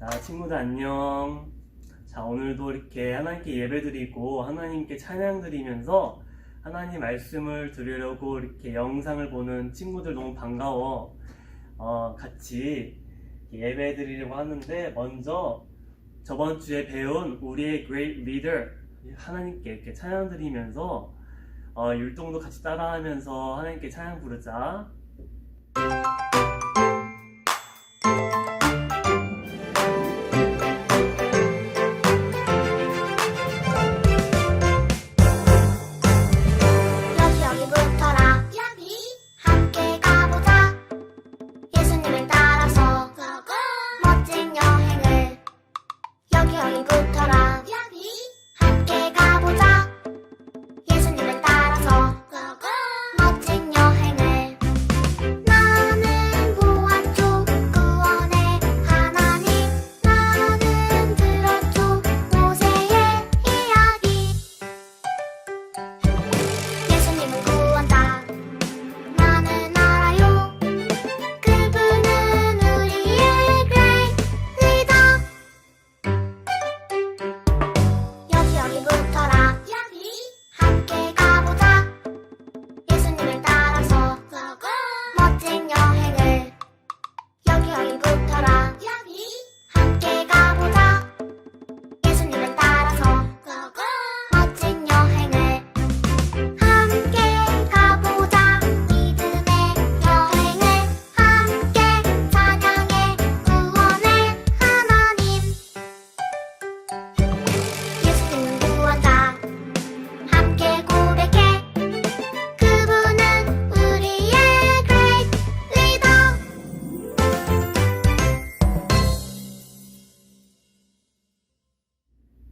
자, 친구들 안녕. 자, 오늘도 이렇게 하나님께 예배드리고 하나님께 찬양드리면서 하나님 말씀을 들으려고 이렇게 영상을 보는 친구들 너무 반가워. 같이 예배드리려고 하는데, 먼저 저번 주에 배운 우리의 Great Leader 하나님께 이렇게 찬양드리면서 율동도 같이 따라하면서 하나님께 찬양 부르자.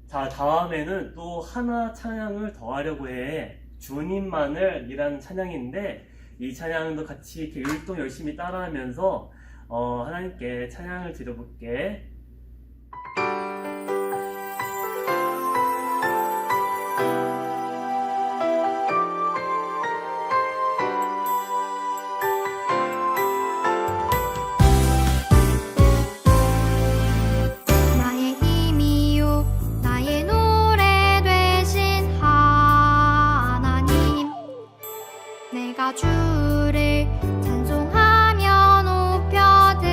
자, 다음에는 또 하나 찬양을 더 하려고 해. 주님만을 이라는 찬양인데, 이 찬양도 같이 이렇게 율동 열심히 따라하면서 하나님께 찬양을 드려볼게. 주를 찬송하며 높여드립니다.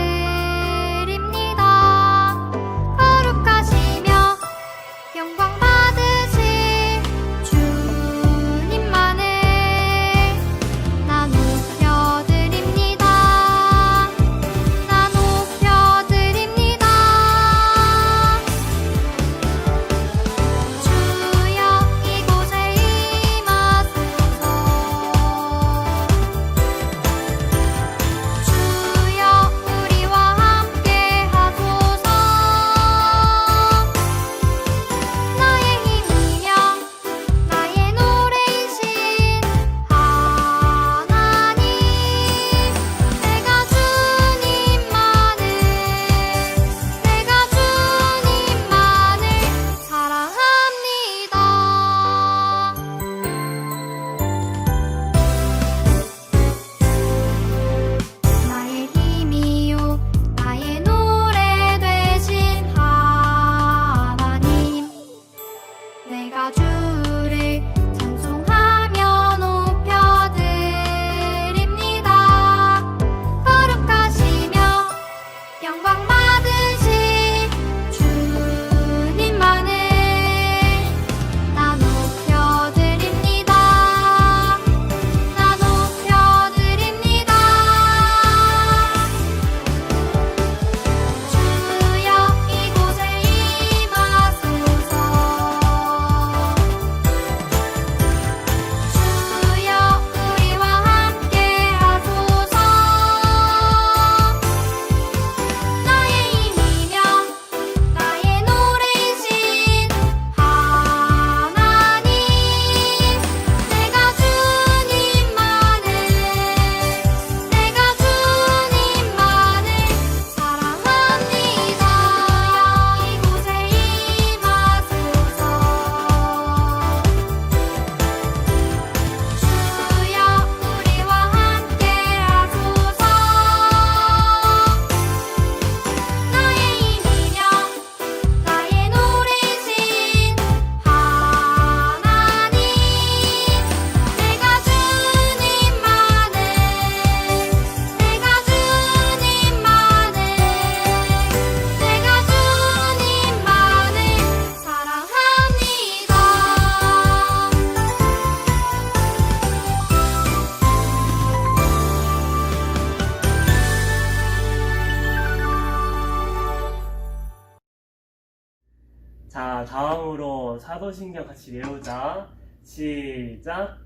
자, 다음으로 사도신경 같이 외우자. 시작.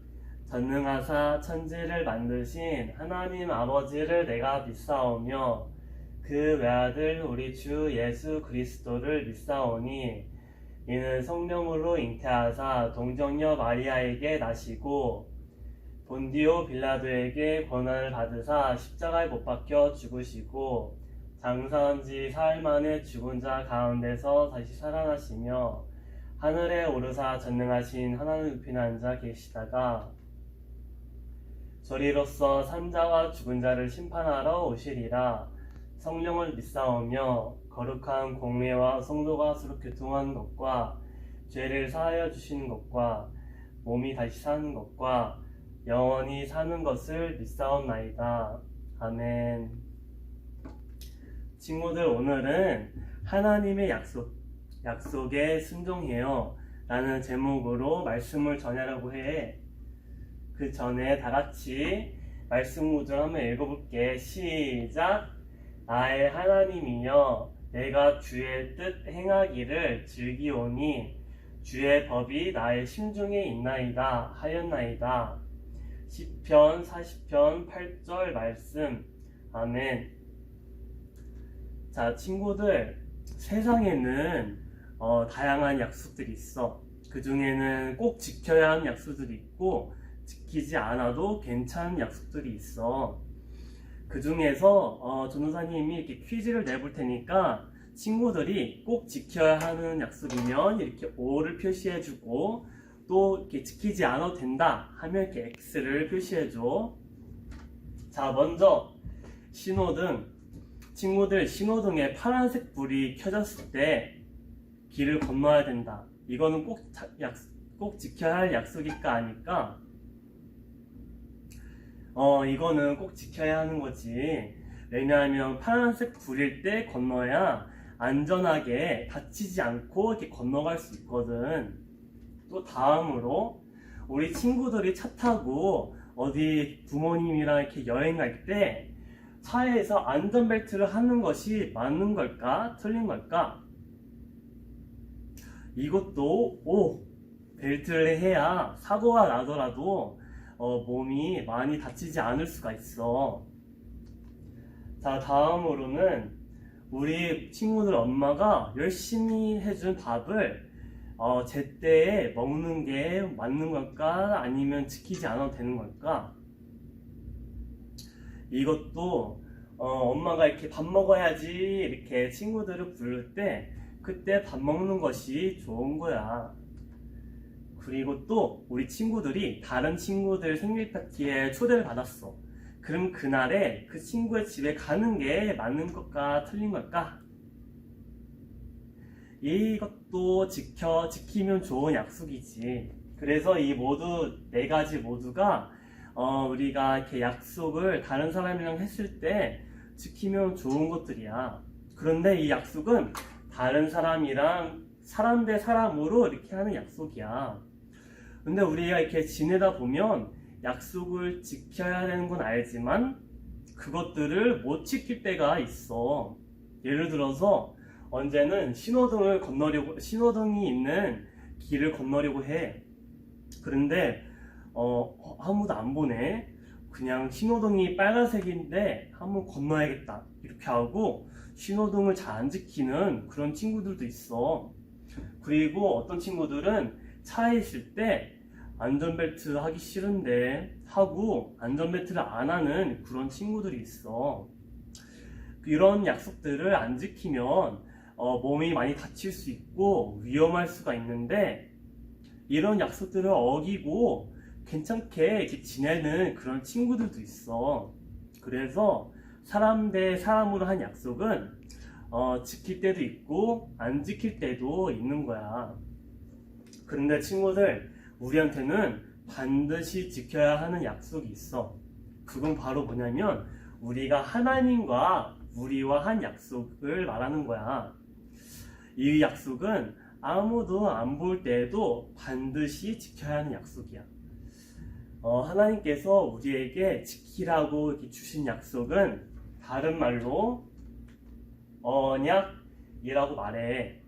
전능하사 천지를 만드신 하나님 아버지를 내가 믿사오며 그 외아들 우리 주 예수 그리스도를 믿사오니 이는 성령으로 잉태하사 동정녀 마리아에게 나시고 본디오 빌라도에게 고난을 받으사 십자가에 못 박혀 죽으시고 장사한 지 사흘 만에 죽은 자 가운데서 다시 살아나시며 하늘에 오르사 전능하신 하나님 우편에 앉아 계시다가 저리로서 산자와 죽은 자를 심판하러 오시리라. 성령을 믿사오며 거룩한 공회와 성도가 서로 교통하는 것과 죄를 사하여 주시는 것과 몸이 다시 사는 것과 영원히 사는 것을 믿사옵나이다. 아멘. 친구들, 오늘은 하나님의 약속에 순종해요 라는 제목으로 말씀을 전하려고 해. 그 전에 다 같이 말씀 구절 한번 읽어볼게. 시작. 나의 하나님이여 내가 주의 뜻 행하기를 즐기오니 주의 법이 나의 심중에 있나이다 하였나이다. 시편 40편 8절 말씀. 아멘. 자, 친구들, 세상에는 다양한 약속들이 있어. 그 중에는 꼭 지켜야 하는 약속들이 있고 지키지 않아도 괜찮은 약속들이 있어. 그 중에서 전도사님이 이렇게 퀴즈를 내볼 테니까 친구들이 꼭 지켜야 하는 약속이면 이렇게 O를 표시해주고 또 이렇게 지키지 않아도 된다 하면 이렇게 X를 표시해줘. 자, 먼저 신호등. 친구들, 신호등에 파란색 불이 켜졌을 때 길을 건너야 된다. 이거는 꼭 지켜야 할 약속일까 아닐까? 이거는 꼭 지켜야 하는 거지. 왜냐하면 파란색 불일 때 건너야 안전하게 다치지 않고 이렇게 건너갈 수 있거든. 또 다음으로 우리 친구들이 차 타고 어디 부모님이랑 이렇게 여행 갈 때 차에서 안전벨트를 하는 것이 맞는 걸까? 틀린 걸까? 이것도 벨트를 해야 사고가 나더라도 몸이 많이 다치지 않을 수가 있어. 자, 다음으로는 우리 친구들 엄마가 열심히 해준 밥을 제때에 먹는 게 맞는 걸까? 아니면 지키지 않아도 되는 걸까? 이것도 엄마가 이렇게 밥 먹어야지 이렇게 친구들을 부를 때 그때 밥 먹는 것이 좋은 거야. 그리고 또 우리 친구들이 다른 친구들 생일 파티에 초대를 받았어. 그럼 그날에 그 친구의 집에 가는 게 맞는 걸까 틀린 걸까? 이것도 지키면 좋은 약속이지. 그래서 이 네 가지 모두가 우리가 이렇게 약속을 다른 사람이랑 했을 때 지키면 좋은 것들이야. 그런데 이 약속은 다른 사람이랑 사람 대 사람으로 이렇게 하는 약속이야. 근데 우리가 이렇게 지내다 보면 약속을 지켜야 되는 건 알지만 그것들을 못 지킬 때가 있어. 예를 들어서 언제는 신호등이 있는 길을 건너려고 해. 그런데 아무도 안 보네. 그냥 신호등이 빨간색인데 한번 건너야겠다 이렇게 하고 신호등을 잘 안 지키는 그런 친구들도 있어. 그리고 어떤 친구들은 차에 있을 때 안전벨트 하기 싫은데 하고 안전벨트를 안 하는 그런 친구들이 있어. 이런 약속들을 안 지키면 몸이 많이 다칠 수 있고 위험할 수가 있는데 이런 약속들을 어기고 괜찮게 이렇게 지내는 그런 친구들도 있어. 그래서 사람 대 사람으로 한 약속은 지킬 때도 있고 안 지킬 때도 있는 거야. 그런데 친구들, 우리한테는 반드시 지켜야 하는 약속이 있어. 그건 바로 뭐냐면 우리가 하나님과 우리와 한 약속을 말하는 거야. 이 약속은 아무도 안 볼 때에도 반드시 지켜야 하는 약속이야. 하나님께서 우리에게 지키라고 이렇게 주신 약속은 다른 말로 언약이라고 말해.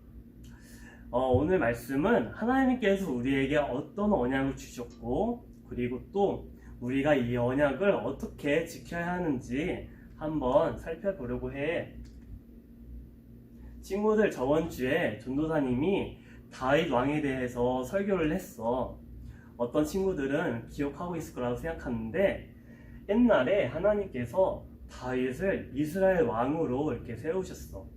오늘 말씀은 하나님께서 우리에게 어떤 언약을 주셨고, 그리고 또 우리가 이 언약을 어떻게 지켜야 하는지 한번 살펴보려고 해. 친구들, 저번 주에 전도사님이 다윗 왕에 대해서 설교를 했어. 어떤 친구들은 기억하고 있을 거라고 생각하는데, 옛날에 하나님께서 다윗을 이스라엘 왕으로 이렇게 세우셨어.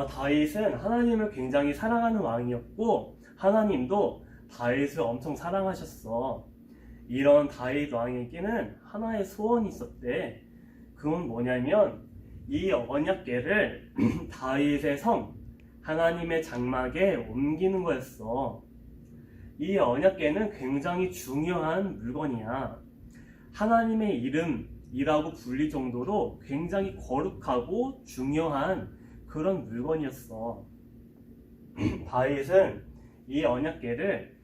다윗은 하나님을 굉장히 사랑하는 왕이었고, 하나님도 다윗을 엄청 사랑하셨어. 이런 다윗 왕에게는 하나의 소원이 있었대. 그건 뭐냐면 이 언약궤를 다윗의 성, 하나님의 장막에 옮기는 거였어. 이 언약궤는 굉장히 중요한 물건이야. 하나님의 이름이라고 불릴 정도로 굉장히 거룩하고 중요한 그런 물건이었어. 다윗은 이 언약궤를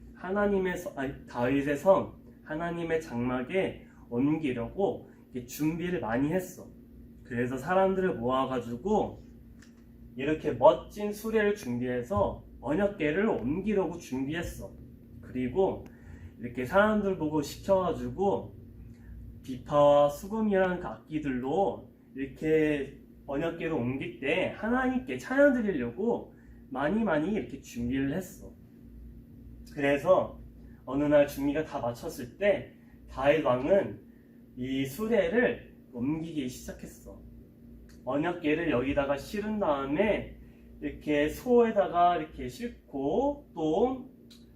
다윗의 성, 하나님의 장막에 옮기려고 준비를 많이 했어. 그래서 사람들을 모아가지고 이렇게 멋진 수레를 준비해서 언약궤를 옮기려고 준비했어. 그리고 이렇게 사람들 보고 시켜가지고 비파와 수금이라는 악기들로 이렇게 언약궤를 옮길 때 하나님께 찬양 드리려고 많이 이렇게 준비를 했어. 그래서 어느 날 준비가 다 마쳤을 때 다윗 왕은 이 수레를 옮기기 시작했어. 언약궤를 여기다가 실은 다음에 이렇게 소에다가 이렇게 싣고, 또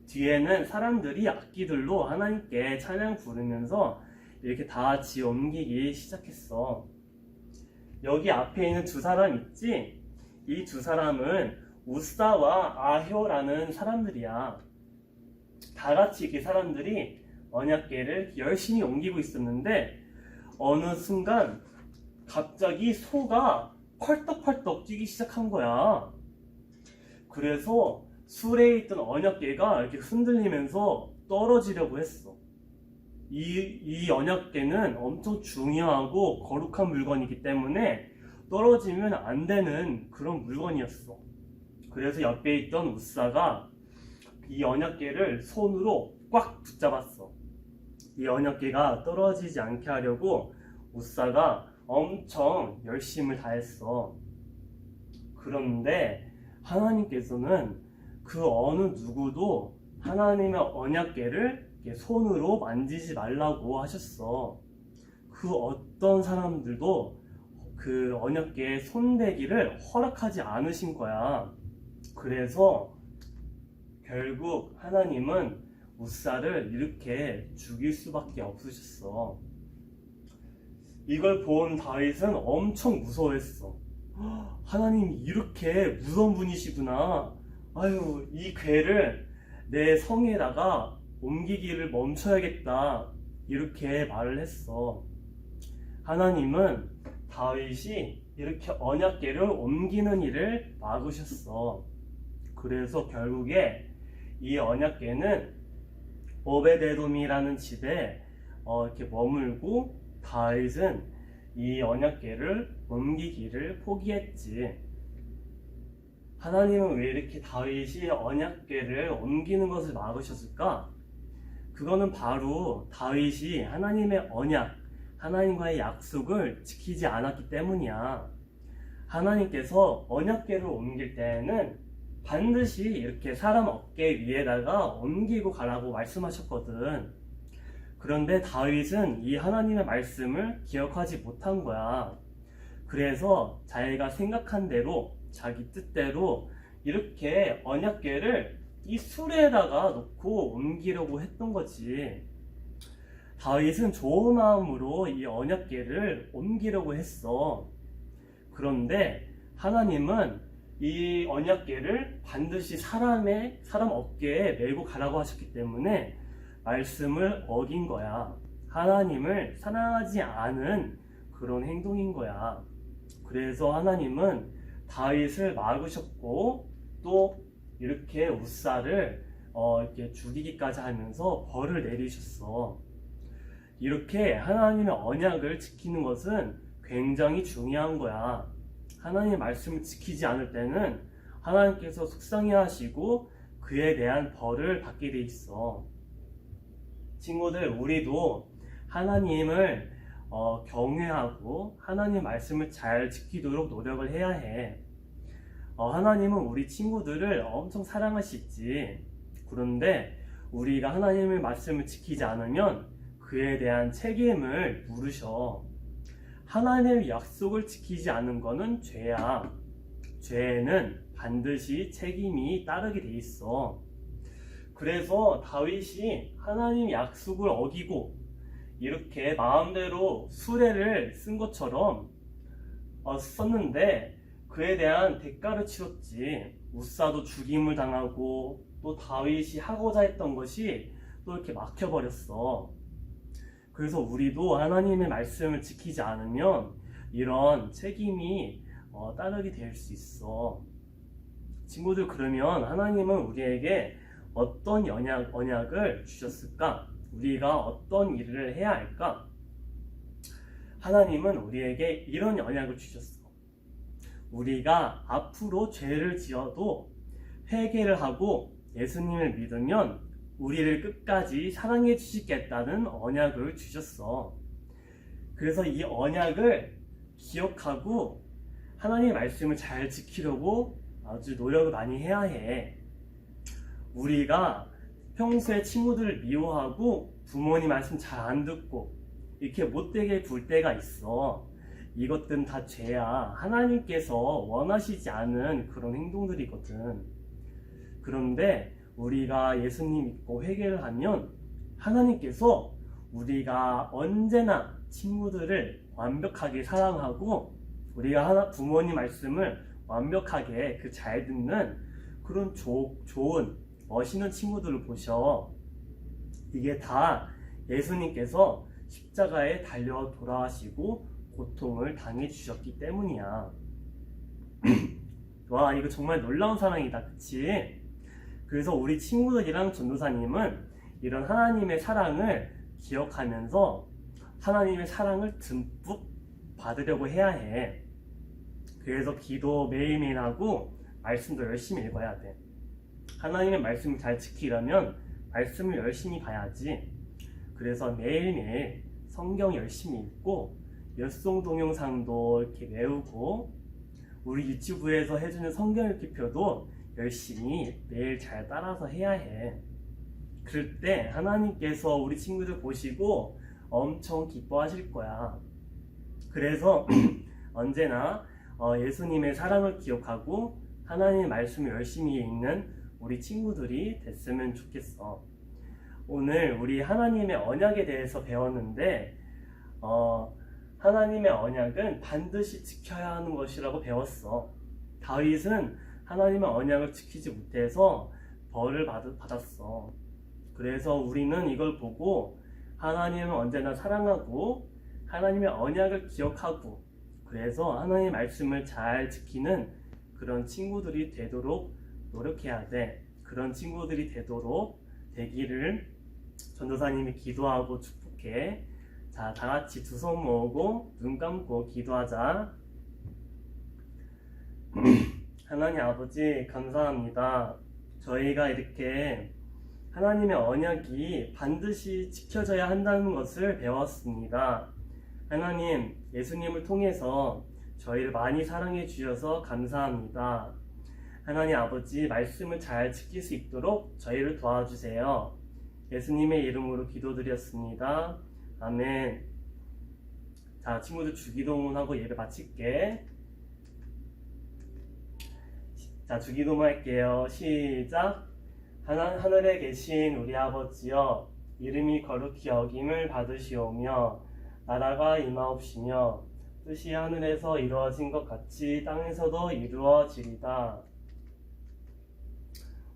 뒤에는 사람들이 악기들로 하나님께 찬양 부르면서 이렇게 다 같이 옮기기 시작했어. 여기 앞에 있는 두 사람 있지? 이 두 사람은 우사와 아효라는 사람들이야. 다 같이 이렇게 사람들이 언약궤를 열심히 옮기고 있었는데, 어느 순간 갑자기 소가 펄떡펄떡 뛰기 시작한 거야. 그래서 수레에 있던 언약궤가 이렇게 흔들리면서 떨어지려고 했어. 이 언약궤는 엄청 중요하고 거룩한 물건이기 때문에 떨어지면 안 되는 그런 물건이었어. 그래서 옆에 있던 우사가 이 언약궤를 손으로 꽉 붙잡았어. 이 언약궤가 떨어지지 않게 하려고 우사가 엄청 열심을 다했어. 그런데 하나님께서는 그 어느 누구도 하나님의 언약궤를 손으로 만지지 말라고 하셨어. 그 어떤 사람들도 그 언약궤에 손대기를 허락하지 않으신 거야. 그래서 결국 하나님은 우사를 이렇게 죽일 수밖에 없으셨어. 이걸 본 다윗은 엄청 무서워했어. 하나님이 이렇게 무서운 분이시구나. 아유, 이 궤를 내 성에다가 옮기기를 멈춰야겠다. 이렇게 말을 했어. 하나님은 다윗이 이렇게 언약궤를 옮기는 일을 막으셨어. 그래서 결국에 이 언약궤는 오베데돔이라는 집에 이렇게 머물고, 다윗은 이 언약궤를 옮기기를 포기했지. 하나님은 왜 이렇게 다윗이 언약궤를 옮기는 것을 막으셨을까? 그거는 바로 다윗이 하나님의 언약, 하나님과의 약속을 지키지 않았기 때문이야. 하나님께서 언약궤를 옮길 때에는 반드시 이렇게 사람 어깨 위에다가 옮기고 가라고 말씀하셨거든. 그런데 다윗은 이 하나님의 말씀을 기억하지 못한 거야. 그래서 자기가 생각한 대로, 자기 뜻대로 이렇게 언약궤를 이 수레에다가 놓고 옮기려고 했던 거지. 다윗은 좋은 마음으로 이 언약궤를 옮기려고 했어. 그런데 하나님은 이 언약궤를 반드시 사람 어깨에 메고 가라고 하셨기 때문에 말씀을 어긴 거야. 하나님을 사랑하지 않은 그런 행동인 거야. 그래서 하나님은 다윗을 막으셨고, 또 이렇게 우사를 이렇게 죽이기까지 하면서 벌을 내리셨어. 이렇게 하나님의 언약을 지키는 것은 굉장히 중요한 거야. 하나님의 말씀을 지키지 않을 때는 하나님께서 속상해하시고 그에 대한 벌을 받게 돼 있어. 친구들, 우리도 하나님을 경외하고 하나님 말씀을 잘 지키도록 노력을 해야 해. 하나님은 우리 친구들을 엄청 사랑하시지. 그런데 우리가 하나님의 말씀을 지키지 않으면 그에 대한 책임을 물으셔. 하나님의 약속을 지키지 않은 거는 죄야. 죄에는 반드시 책임이 따르게 돼 있어. 그래서 다윗이 하나님 약속을 어기고 이렇게 마음대로 수레를 쓴 것처럼 썼는데 그에 대한 대가를 치렀지. 우사도 죽임을 당하고 또 다윗이 하고자 했던 것이 또 이렇게 막혀버렸어. 그래서 우리도 하나님의 말씀을 지키지 않으면 이런 책임이 따르게 될 수 있어. 친구들, 그러면 하나님은 우리에게 어떤 언약을 주셨을까? 우리가 어떤 일을 해야 할까? 하나님은 우리에게 이런 언약을 주셨어. 우리가 앞으로 죄를 지어도 회개를 하고 예수님을 믿으면 우리를 끝까지 사랑해 주시겠다는 언약을 주셨어. 그래서 이 언약을 기억하고 하나님의 말씀을 잘 지키려고 아주 노력을 많이 해야 해. 우리가 평소에 친구들을 미워하고 부모님 말씀 잘 안 듣고 이렇게 못되게 굴 때가 있어. 이것들은 다 죄야. 하나님께서 원하시지 않은 그런 행동들이거든. 그런데 우리가 예수님 믿고 회개를 하면 하나님께서 우리가 언제나 친구들을 완벽하게 사랑하고 우리가 부모님 말씀을 완벽하게 잘 듣는 그런 좋은 멋있는 친구들을 보셔. 이게 다 예수님께서 십자가에 달려 돌아가시고 고통을 당해주셨기 때문이야. 와, 이거 정말 놀라운 사랑이다, 그치? 그래서 우리 친구들이랑 전도사님은 이런 하나님의 사랑을 기억하면서 하나님의 사랑을 듬뿍 받으려고 해야 해. 그래서 기도 매일매일 하고 말씀도 열심히 읽어야 돼. 하나님의 말씀을 잘 지키려면 말씀을 열심히 봐야지. 그래서 매일매일 성경 열심히 읽고 열송 동영상도 이렇게 외우고 우리 유튜브에서 해주는 성경 읽기표도 열심히 매일 잘 따라서 해야 해. 그럴 때 하나님께서 우리 친구들 보시고 엄청 기뻐하실 거야. 그래서 언제나 예수님의 사랑을 기억하고 하나님의 말씀을 열심히 읽는 우리 친구들이 됐으면 좋겠어. 오늘 우리 하나님의 언약에 대해서 배웠는데 하나님의 언약은 반드시 지켜야 하는 것이라고 배웠어. 다윗은 하나님의 언약을 지키지 못해서 벌을 받았어. 그래서 우리는 이걸 보고 하나님은 언제나 사랑하고 하나님의 언약을 기억하고 그래서 하나님의 말씀을 잘 지키는 그런 친구들이 되도록 노력해야 돼. 그런 친구들이 되기를 전도사님이 기도하고 축복해. 자, 다 같이 두 손 모으고 눈 감고 기도하자. 하나님 아버지, 감사합니다. 저희가 이렇게 하나님의 언약이 반드시 지켜져야 한다는 것을 배웠습니다. 하나님, 예수님을 통해서 저희를 많이 사랑해 주셔서 감사합니다. 하나님 아버지, 말씀을 잘 지킬 수 있도록 저희를 도와주세요. 예수님의 이름으로 기도드렸습니다. 아멘. 자, 친구들 주기도문하고 예배 마칠게. 자, 주기도문 할게요. 시작. 하늘에 계신 우리 아버지여, 이름이 거룩히 여김을 받으시오며 나라가 임하옵시며 뜻이 하늘에서 이루어진 것 같이 땅에서도 이루어지리다.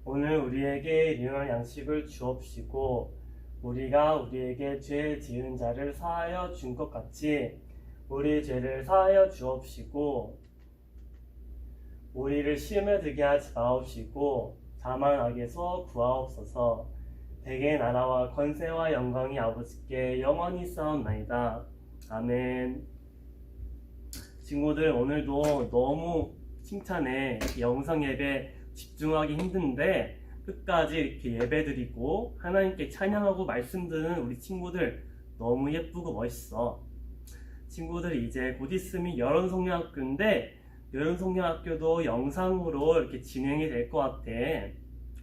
오늘 우리에게 일용할 양식을 주옵시고 우리가 우리에게 죄 지은 자를 사하여 준 것 같이 우리 죄를 사하여 주옵시고 우리를 시험에 들게 하지 마옵시고 다만 악에서 구하옵소서. 대개 나라와 권세와 영광이 아버지께 영원히 싸움나이다. 아멘. 친구들, 오늘도 너무 칭찬에 이렇게 영상 예배 집중하기 힘든데 끝까지 이렇게 예배드리고 하나님께 찬양하고 말씀 듣는 우리 친구들 너무 예쁘고 멋있어. 친구들 이제 곧 있으면 여론성령학교인데 여론성령학교도 영상으로 이렇게 진행이 될 것 같아.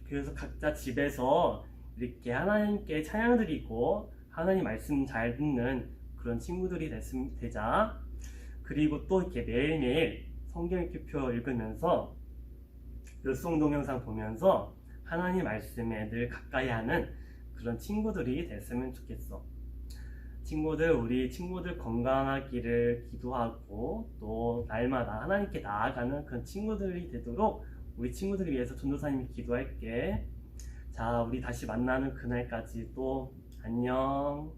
그래서 각자 집에서 이렇게 하나님께 찬양 드리고 하나님 말씀 잘 듣는 그런 친구들이 되자. 그리고 또 이렇게 매일매일 성경 읽기표 읽으면서 율송 동영상 보면서 하나님 말씀에 늘 가까이 하는 그런 친구들이 됐으면 좋겠어. 친구들, 우리 친구들 건강하기를 기도하고 또 날마다 하나님께 나아가는 그런 친구들이 되도록 우리 친구들을 위해서 전도사님이 기도할게. 자, 우리 다시 만나는 그날까지 또 안녕.